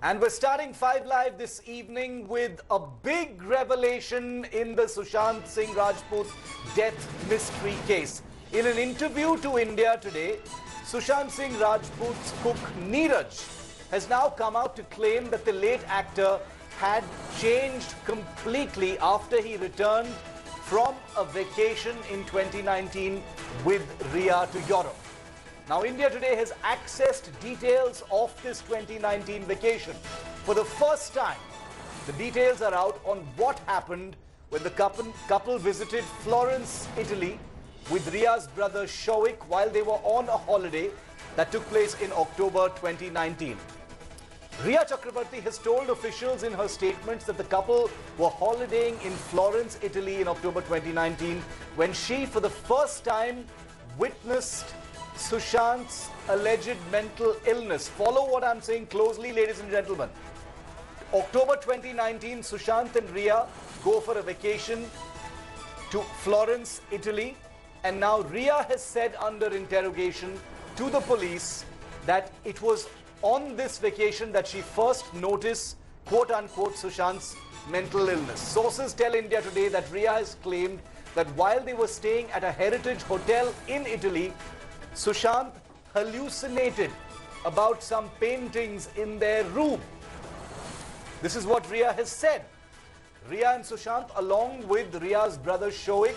And we're starting 5 Live this evening with a big revelation in the Sushant Singh Rajput death mystery case. In an interview to India Today, Sushant Singh Rajput's cook Neeraj has now come out to claim that the late actor had changed completely after he returned from a vacation in 2019 with Rhea to Europe. Now, India Today has accessed details of this 2019 vacation. For the first time, the details are out on what happened when the couple visited Florence, Italy with Rhea's brother Shoaik while they were on a holiday that took place in October 2019. Rhea Chakrabarti has told officials in her statements that the couple were holidaying in Florence, Italy in October 2019 when she, for the first time, witnessed Sushant's alleged mental illness. Follow what I'm saying closely, ladies and gentlemen. October 2019, Sushant and Rhea go for a vacation to Florence, Italy. And now Rhea has said under interrogation to the police that it was on this vacation that she first noticed, quote-unquote, Sushant's mental illness. Sources tell India Today that Rhea has claimed that while they were staying at a heritage hotel in Italy, Sushant hallucinated about some paintings in their room. This is what Rhea has said. Rhea and Sushant, along with Rhea's brother Shoaik,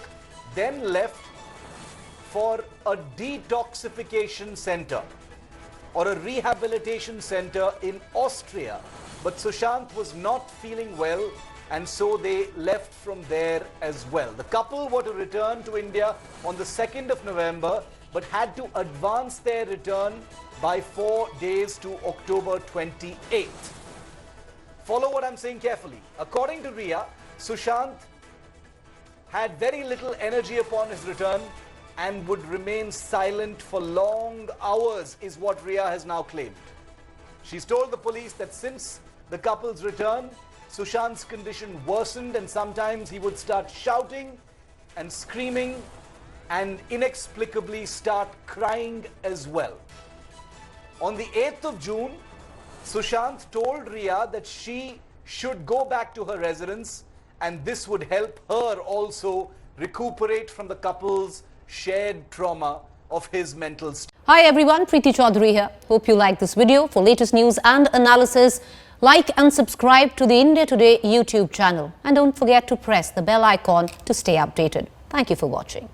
then left for a detoxification center or a rehabilitation center in Austria. But Sushant was not feeling well, and so they left from there as well. The couple were to return to India on the 2nd of November, but had to advance their return by 4 days to October 28th. Follow what I'm saying carefully. According to Rhea, Sushant had very little energy upon his return and would remain silent for long hours, is what Rhea has now claimed. She's told the police that since the couple's return, Sushant's condition worsened and sometimes he would start shouting and screaming and inexplicably start crying as well. On the 8th of June, Sushant told Rhea that she should go back to her residence and this would help her also recuperate from the couple's shared trauma of his mental state. Hi everyone, Preeti Chaudhary here. Hope you like this video. For latest news and analysis, like and subscribe to the India Today YouTube channel. And don't forget to press the bell icon to stay updated. Thank you for watching.